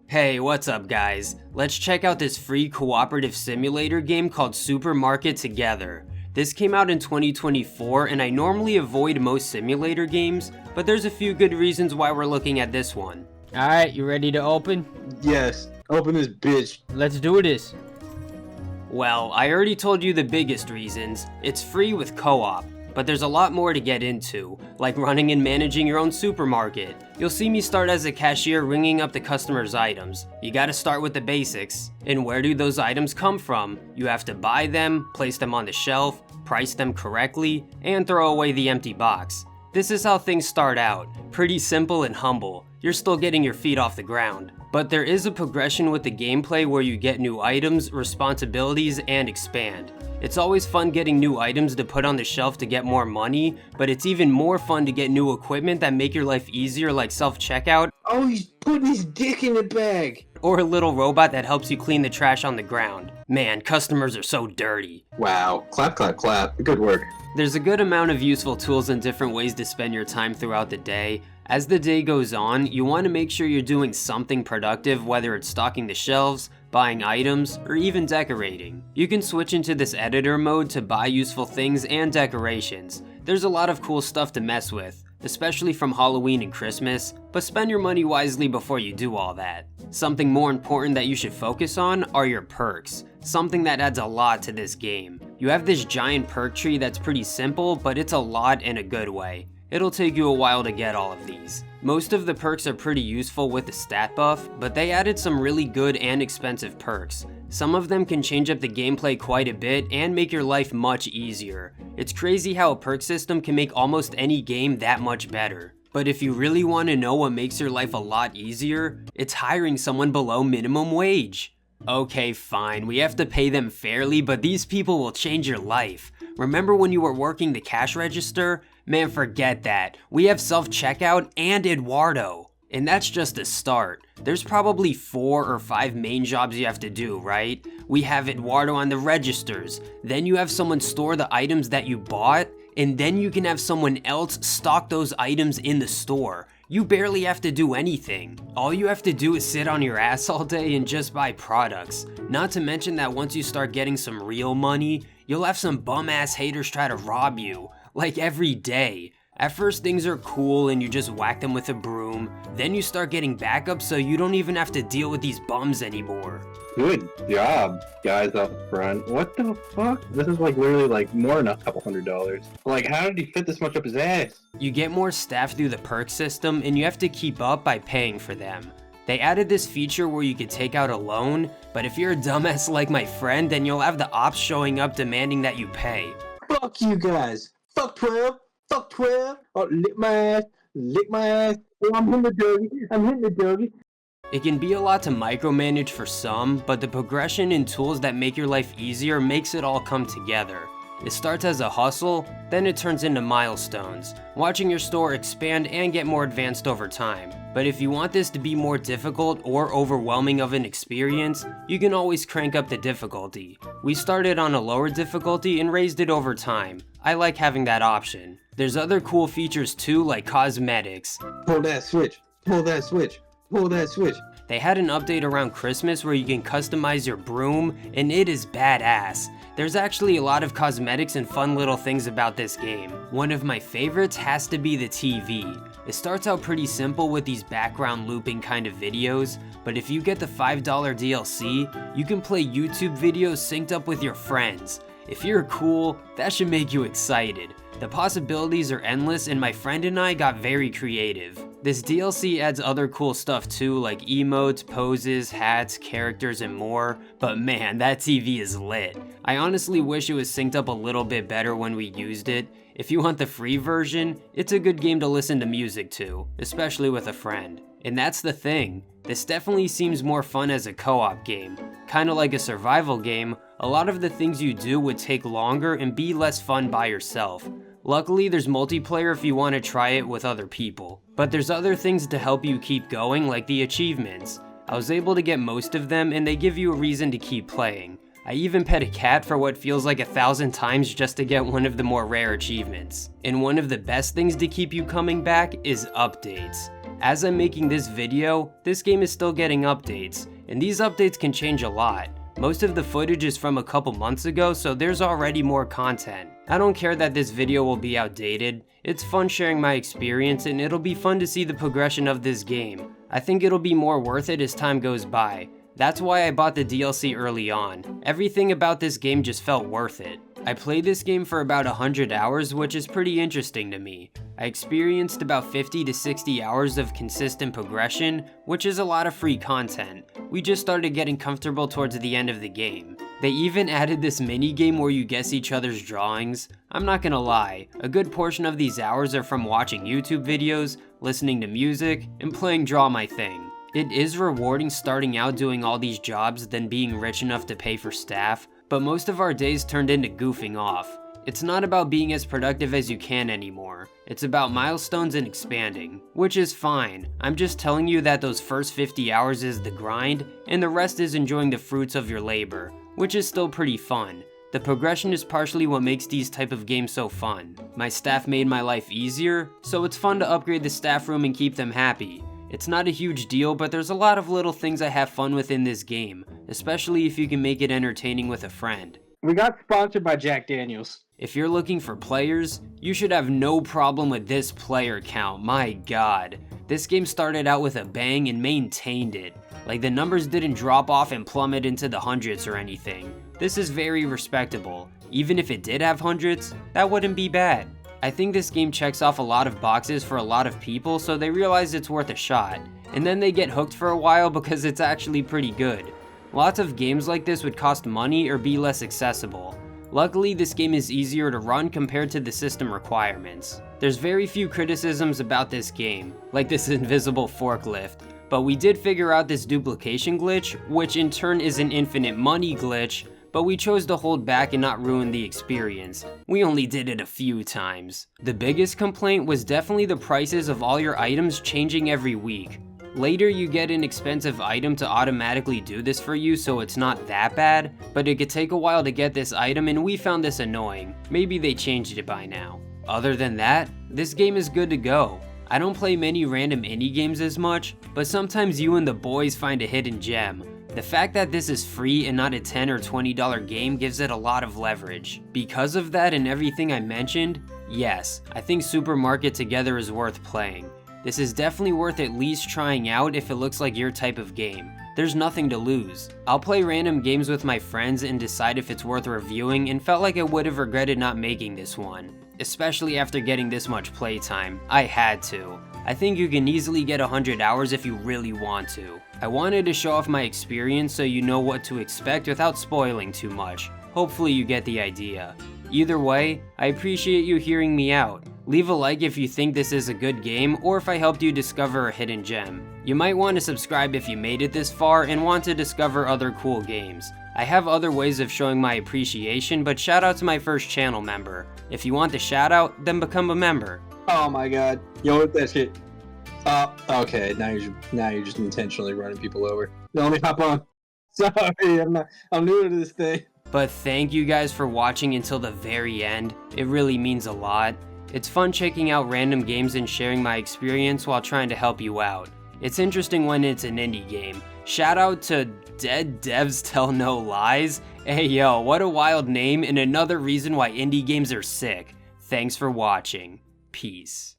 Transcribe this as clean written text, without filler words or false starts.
Hey, what's up guys? Let's check out this free cooperative simulator game called Supermarket Together. This came out in 2024 and I normally avoid most simulator games, but there's a few good reasons why we're looking at this one. Alright, you ready to open? Yes, open this bitch. Let's do this. Well, I already told you the biggest reasons. It's free with co-op. But there's a lot more to get into, like running and managing your own supermarket. You'll see me start as a cashier ringing up the customers' items. You gotta start with the basics. And where do those items come from? You have to buy them, place them on the shelf, price them correctly, and throw away the empty box. This is how things start out, pretty simple and humble. You're still getting your feet off the ground. But there is a progression with the gameplay where you get new items, responsibilities, and expand. It's always fun getting new items to put on the shelf to get more money, but it's even more fun to get new equipment that make your life easier, like self-checkout. Oh, he's putting his dick in the bag. Or a little robot that helps you clean the trash on the ground. Man, customers are so dirty. Wow, clap, clap, clap. Good work. There's a good amount of useful tools and different ways to spend your time throughout the day. As the day goes on, you want to make sure you're doing something productive, whether it's stocking the shelves, buying items, or even decorating. You can switch into this editor mode to buy useful things and decorations. There's a lot of cool stuff to mess with, especially from Halloween and Christmas, but spend your money wisely before you do all that. Something more important that you should focus on are your perks, something that adds a lot to this game. You have this giant perk tree that's pretty simple, but it's a lot in a good way. It'll take you a while to get all of these. Most of the perks are pretty useful with the stat buff, but they added some really good and expensive perks. Some of them can change up the gameplay quite a bit and make your life much easier. It's crazy how a perk system can make almost any game that much better. But if you really want to know what makes your life a lot easier, it's hiring someone below minimum wage. Okay, fine, we have to pay them fairly, but these people will change your life. Remember when you were working the cash register? Man, forget that. We have self-checkout and Eduardo. And that's just a start. There's probably 4 or 5 main jobs you have to do, right? We have Eduardo on the registers. Then you have someone store the items that you bought, and then you can have someone else stock those items in the store. You barely have to do anything. All you have to do is sit on your ass all day and just buy products. Not to mention that once you start getting some real money, you'll have some bum ass haters try to rob you. Like every day. At first things are cool and you just whack them with a broom, then you start getting backup so you don't even have to deal with these bums anymore. Good job, guys up front. What the fuck? This is like literally like more than a couple $100. Like, how did he fit this much up his ass? You get more staff through the perk system and you have to keep up by paying for them. They added this feature where you could take out a loan, but if you're a dumbass like my friend, then you'll have the ops showing up demanding that you pay. Fuck you guys. Fuck 12. Fuck 12. Oh, lick my ass. Lick my ass. Oh, I'm hitting the doggy. I'm hitting the doggy. It can be a lot to micromanage for some, but the progression and tools that make your life easier makes it all come together. It starts as a hustle, then it turns into milestones, watching your store expand and get more advanced over time. But if you want this to be more difficult or overwhelming of an experience, you can always crank up the difficulty. We started on a lower difficulty and raised it over time. I like having that option. There's other cool features too, like cosmetics. Pull that switch. Pull that switch. Pull that switch. They had an update around Christmas where you can customize your broom, and it is badass. There's actually a lot of cosmetics and fun little things about this game. One of my favorites has to be the TV. It starts out pretty simple with these background looping kind of videos, but if you get the $5 DLC, you can play YouTube videos synced up with your friends. If you're cool, that should make you excited. The possibilities are endless and my friend and I got very creative. This DLC adds other cool stuff too, like emotes, poses, hats, characters, and more, but man, that TV is lit. I honestly wish it was synced up a little bit better when we used it. If you want the free version, it's a good game to listen to music to, especially with a friend. And that's the thing, this definitely seems more fun as a co-op game. Kinda like a survival game, a lot of the things you do would take longer and be less fun by yourself. Luckily, there's multiplayer if you want to try it with other people. But there's other things to help you keep going, like the achievements. I was able to get most of them and they give you a reason to keep playing. I even pet a cat for what feels like 1,000 times just to get one of the more rare achievements. And one of the best things to keep you coming back is updates. As I'm making this video, this game is still getting updates, and these updates can change a lot. Most of the footage is from a couple months ago, so there's already more content. I don't care that this video will be outdated. It's fun sharing my experience, and it'll be fun to see the progression of this game. I think it'll be more worth it as time goes by. That's why I bought the DLC early on. Everything about this game just felt worth it. I played this game for about 100 hours, which is pretty interesting to me. I experienced about 50 to 60 hours of consistent progression, which is a lot of free content. We just started getting comfortable towards the end of the game. They even added this mini game where you guess each other's drawings. I'm not gonna lie, a good portion of these hours are from watching YouTube videos, listening to music, and playing Draw My Thing. It is rewarding starting out doing all these jobs than being rich enough to pay for staff, but most of our days turned into goofing off. It's not about being as productive as you can anymore. It's about milestones and expanding, which is fine. I'm just telling you that those first 50 hours is the grind, and the rest is enjoying the fruits of your labor, which is still pretty fun. The progression is partially what makes these type of games so fun. My staff made my life easier, so it's fun to upgrade the staff room and keep them happy. It's not a huge deal, but there's a lot of little things I have fun with in this game, especially if you can make it entertaining with a friend. We got sponsored by Jack Daniels. If you're looking for players, you should have no problem with this player count, my god. This game started out with a bang and maintained it. Like, the numbers didn't drop off and plummet into the hundreds or anything. This is very respectable. Even if it did have hundreds, that wouldn't be bad. I think this game checks off a lot of boxes for a lot of people, so they realize it's worth a shot. And then they get hooked for a while because it's actually pretty good. Lots of games like this would cost money or be less accessible. Luckily, this game is easier to run compared to the system requirements. There's very few criticisms about this game, like this invisible forklift, but we did figure out this duplication glitch, which in turn is an infinite money glitch, but we chose to hold back and not ruin the experience. We only did it a few times. The biggest complaint was definitely the prices of all your items changing every week. Later you get an expensive item to automatically do this for you, so it's not that bad, but it could take a while to get this item and we found this annoying. Maybe they changed it by now. Other than that, this game is good to go. I don't play many random indie games as much, but sometimes you and the boys find a hidden gem. The fact that this is free and not a $10 or $20 game gives it a lot of leverage. Because of that and everything I mentioned, yes, I think Supermarket Together is worth playing. This is definitely worth at least trying out if it looks like your type of game. There's nothing to lose. I'll play random games with my friends and decide if it's worth reviewing, and felt like I would have regretted not making this one. Especially after getting this much playtime. I had to. I think you can easily get 100 hours if you really want to. I wanted to show off my experience so you know what to expect without spoiling too much. Hopefully you get the idea. Either way, I appreciate you hearing me out. Leave a like if you think this is a good game or if I helped you discover a hidden gem. You might want to subscribe if you made it this far and want to discover other cool games. I have other ways of showing my appreciation, but shout out to my first channel member. If you want the shout out, then become a member. Oh my god. Yo, what that shit? Okay, now you're just intentionally running people over. Let me hop on. Sorry, I'm new to this thing. But thank you guys for watching until the very end. It really means a lot. It's fun checking out random games and sharing my experience while trying to help you out. It's interesting when it's an indie game. Shout out to Dead Devs Tell No Lies. Hey yo, what a wild name and another reason why indie games are sick. Thanks for watching. Peace.